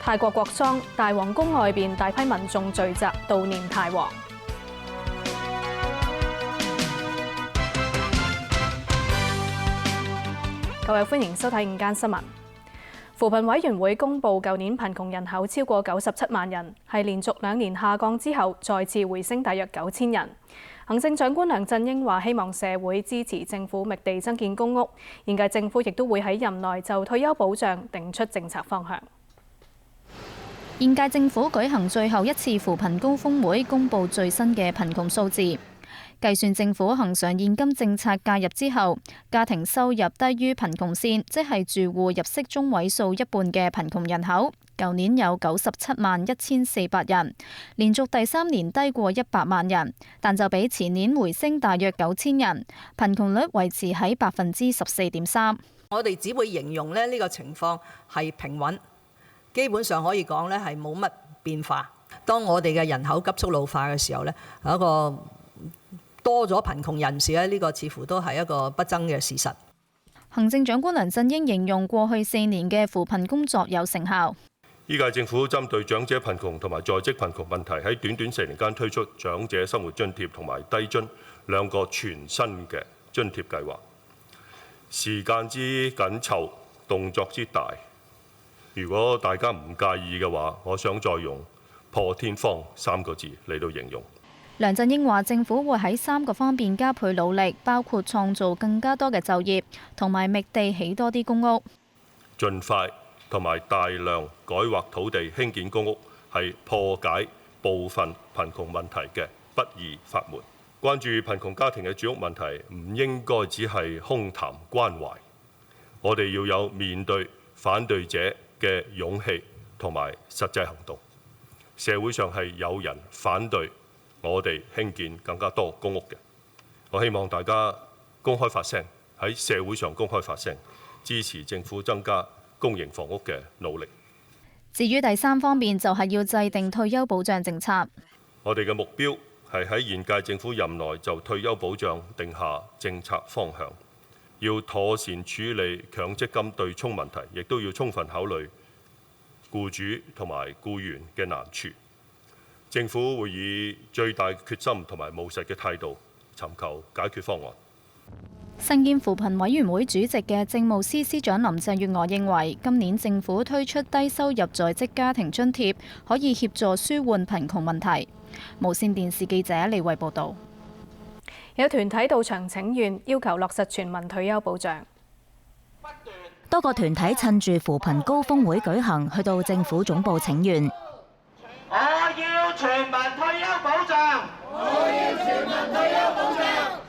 泰國國喪，大皇宮外邊大批民眾聚集悼念泰皇。各位歡迎收睇午間新聞。扶貧委員會公布，舊年貧窮人口超過97萬人，係連續2年下降之後，再次回升大約9000人。行政長官梁振英話：希望社會支持政府覓地增建公屋，現屆政府亦都會喺任內就退休保障定出政策方向。現屆政府舉行最後一次扶貧高峰會，公布最新嘅貧窮數字。計算政府恆常現金政策介入之後，家庭收入低於貧窮線，即係住戶入息中位數一半嘅貧窮人口，舊年有971400人，連續第3年低過100萬人，但就比前年回升大約9000人，貧窮率維持喺14.3%。我哋只會形容呢個情況係平穩，基本上可以講呢係冇乜變化。當我哋嘅人口急速老化嘅時候呢，有一個多咗貧窮人士咧，呢個似乎都係一個不爭嘅事實。行政長官梁振英形容過去4年嘅扶貧工作有成效。依屆政府針對長者貧窮同埋在職貧窮問題，喺短短4年間推出長者生活津貼同埋低津2個全新嘅津貼計劃。時間之緊湊，動作之大。如果大家唔介意嘅話，我想再用破天荒3個字嚟到形容。梁振英話：政府會喺3個方面加倍努力，包括創造更加多嘅就業，同埋覓地起多啲公屋。盡快同埋大量改劃土地興建公屋，係破解部分貧窮問題嘅不二法門。關注貧窮家庭嘅住屋問題，唔應該只係空談關懷，我哋要有面對反對者嘅勇氣同埋實際行動。社會上係有人反對我哋興建更加多公屋嘅，我希望大家公開發聲，喺社會上公開發聲，支持政府增加公營房屋嘅努力。至於第3方面，就係要制定退休保障政策。我哋嘅目標係喺現屆政府任內就退休保障定下政策方向，要妥善處理強積金對沖問題，亦都要充分考慮僱主同埋僱員嘅難處。政府會以最大決心同埋務實嘅態度尋求解決方案。身兼扶貧委員會主席嘅政務司司長林鄭月娥認為，今年政府推出低收入在職家庭津貼，可以協助舒緩貧窮問題。無線電視記者李慧報導。有團體到場請願，要求落實全民退休保障。多個團體趁住扶貧高峰會舉行，去到政府總部請願。我要全民退休保障，我要全民退休保障，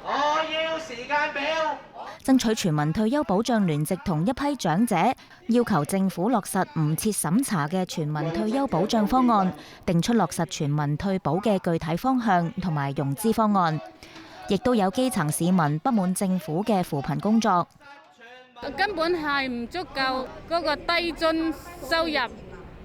我要時間表。爭取全民退休保障聯席同一批長者要求政府落實唔設審查嘅全民退休保障方案，定出落實全民退保嘅具體方向同埋融資方案。亦都有基層市民不滿政府嘅扶貧工作，根本係唔足夠嗰個低津收入，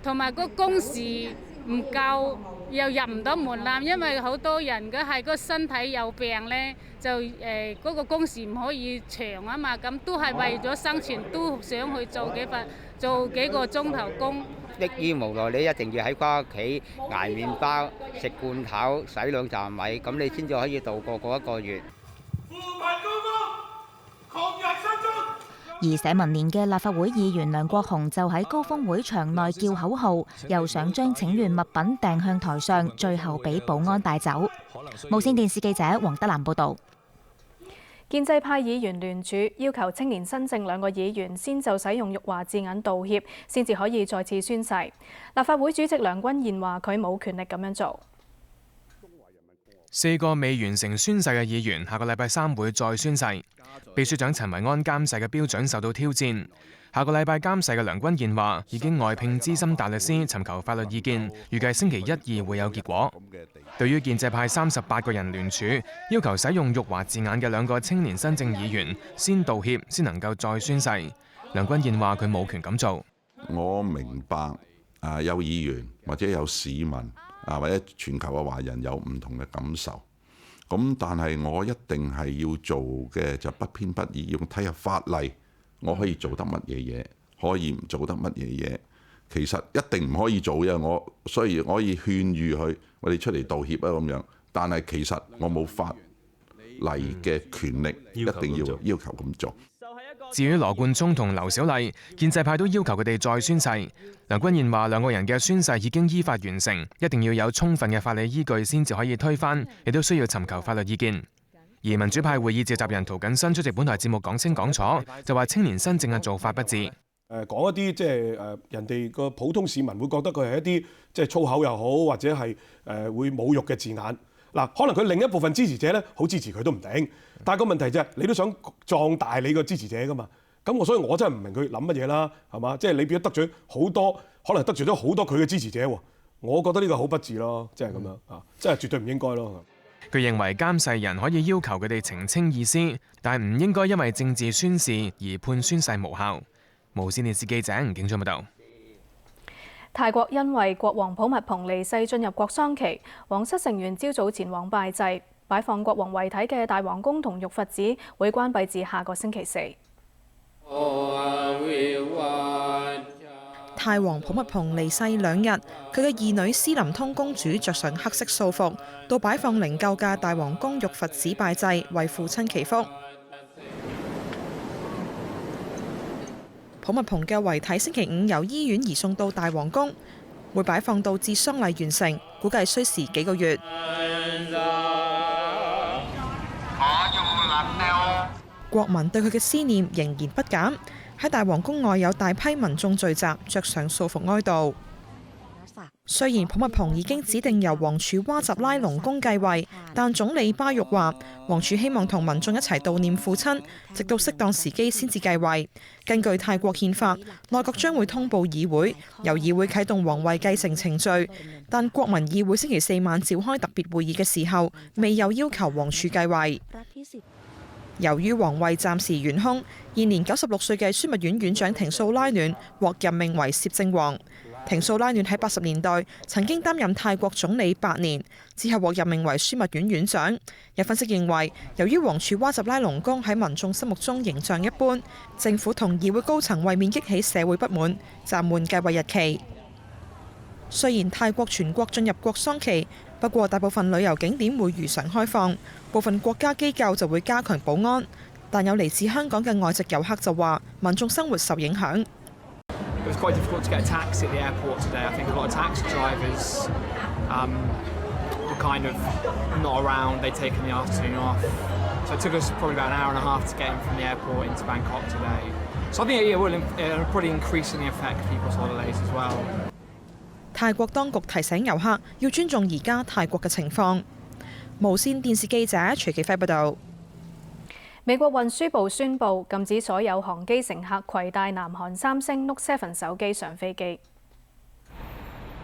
同埋個工時唔夠，又入唔到門檻，因為好多人嘅係個身體有病咧，就嗰個工時唔可以長啊嘛，咁都係為咗生存，都想去做幾個鐘頭工。迫於無奈，你一定要喺返屋企捱麵包、食罐頭、洗2站米，咁你先至可以度過嗰1個月。扶貧高峰，窮人失蹤。而社民連嘅立法會議員梁國雄就喺高峰會場內叫口號，又想將請願物品掟向台上，最後俾保安帶走。無線電視記者黃德蘭報導。建制派議員聯署要求青年新政2個議員先就使用辱華字眼道歉，先至可以再次宣誓。立法會主席梁君彥話：佢冇權力咁樣做。4個未完成宣誓嘅議員，下個禮拜3會再宣誓。秘書長陳維安監誓嘅標準受到挑戰。下個禮拜監誓嘅梁君彥話，已經外聘資深大律師尋求法律意見，預計星期1、2會有結果。對於建制派38個人聯署要求使用辱華字眼嘅2個青年新政議員先道歉，先能夠再宣誓。梁君彥話佢冇權咁做。我明白有議員或者有市民或者全球嘅華人有唔同嘅感受。咁但係我一定係要做嘅就不偏不倚，用睇下法例，我可以做得乜嘢嘢，可以唔做得乜嘢嘢。其實一定唔可以做嘅，所以我可以勸喻佢，我哋出嚟道歉啊咁樣。但係其實我冇法例嘅權力，一定要求咁做。至於羅冠聰同劉小麗，建制派都要求佢哋再宣誓。梁君彥話：兩個人嘅宣誓已經依法完成，一定要有充分嘅法理依據先至可以推翻，亦都需要尋求法律意見。而民主派會議召集人涂謹申出席本台節目講清講楚，就話青年新政嘅做法不智。講一啲即係人哋個普通市民會覺得佢係一啲即係粗口又好，或者係會侮辱嘅字眼。嗱，可能佢另一部分支持者咧好支持佢都唔定，但係個問題就係你都想壯大你個支持者㗎嘛。咁所以我真係唔明佢諗乜嘢啦，係嘛？即係你變咗得罪好多，可能得罪咗好多佢嘅支持者喎。我覺得呢個好不智咯，即係咁樣啊，即係絕對唔應該咯。佢認為監誓人可以要求佢哋澄清意思，但係唔應該因為政治宣示而判宣誓無效。無線電視記者吳景章報道。泰國因為國王普密蓬離世進入國喪期，皇室成員朝早前往拜祭，擺放國王遺體嘅大皇宮同玉佛寺會關閉至下個星期四。泰王普密蓬離世2日，佢嘅義女斯林通公主着上黑色素服，到擺放靈柩嘅大皇宮玉佛寺拜祭，為父親祈福。普密蓬嘅遺體星期5由醫院移送到大皇宮，會擺放到至喪禮完成，估計需時幾個月。國民對佢嘅思念仍然不減，喺大皇宮外有大批民眾聚集，着上素服哀悼。雖然普密蓬已經指定由王儲哇集拉隆功繼位，但總理巴育話，王儲希望同民眾一齊悼念父親，直到適當時機先至繼位。根據泰國憲法，內閣將會通報議會，由議會啟動皇位繼承程序。但國民議會星期4晚召開特別會議嘅時候，未有要求王儲繼位。由於皇位暫時懸空，現年96歲嘅樞密院院長廷素拉暖獲任命為攝政王。廷素拉暖喺80年代曾經擔任泰國總理8年，之後獲任命為樞密院院長。有分析認為，由於王儲哇集拉隆功喺民眾心目中形象一般，政府同議會高層為免激起社會不滿，暫緩繼位日期。雖然泰國全國進入國喪期，不過大部分旅遊景點會如常開放，部分國家機構就會加強保安。但有嚟自香港嘅外籍遊客就話，民眾生活受影響。It was quite difficult to get a taxi at the airport today. I think a lot of taxi drivers were kind of not around. They'd taken the afternoon off. So it took us probably about an hour and a half to get in from the airport into Bangkok today. So I think it will probably increasingly affect people's holidays as well. 泰國當局提醒遊客要尊重而家泰國嘅情況。無線電視記者徐啟輝報導。美國運輸部宣布禁止所有航機乘客攜帶南韓三星 Note 7手機上飛機。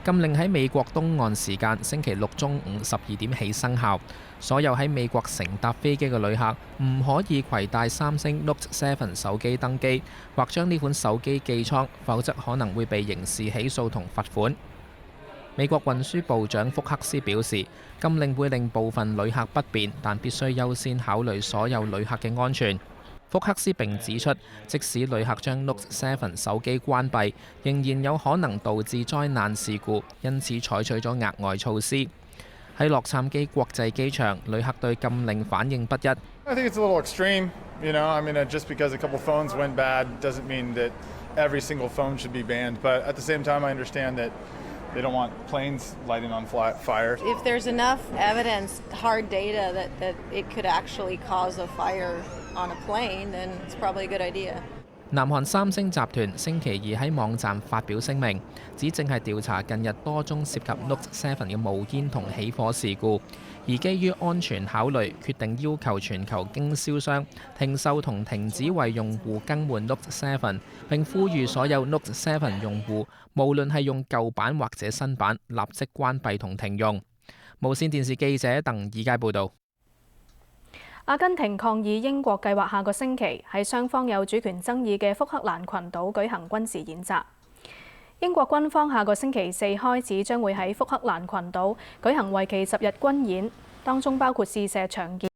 禁令喺美國東岸時間星期6中午12點起生效，所有喺美國乘搭飛機嘅旅客唔可以攜帶三星 Note 7手機登機，或將呢款手機寄艙，否則可能會被刑事起訴同罰款。美國運輸部長福克斯表示，禁令會令部分旅客不便，但必須優先考慮所有旅客嘅安全。福克斯並指出，即使旅客將 Note 7手機關閉，仍然有可能導致災難事故，因此採取咗額外措施。喺洛杉磯國際機場，旅客對禁令反應不一。I think it's a little extreme, you know. I mean, just because a couple phones went bad doesn't mean that every single phone should be banned. But at the same time, I understand that they don't want planes lighting on fire. If there's enough evidence, hard data that it could actually cause a fire on a plane, then it's probably a good idea. 南韓三星集團星期2喺網站發表聲明，指正係調查近日多宗涉及 Note 7嘅冒煙同起火事故，而基於安全考慮，決定要求全球經銷商停售同停止為用戶更換 Note 7，並呼籲所有 Note 7用戶，無論係用舊版或者新版，立即關閉同停用。無線電視記者鄧以佳報導。阿根廷抗議英國計劃下個星期喺雙方有主權爭議嘅福克蘭群島舉行軍事演習。英國軍方下個星期4開始將會喺福克蘭群島舉行為期10日軍演，當中包括試射長劍。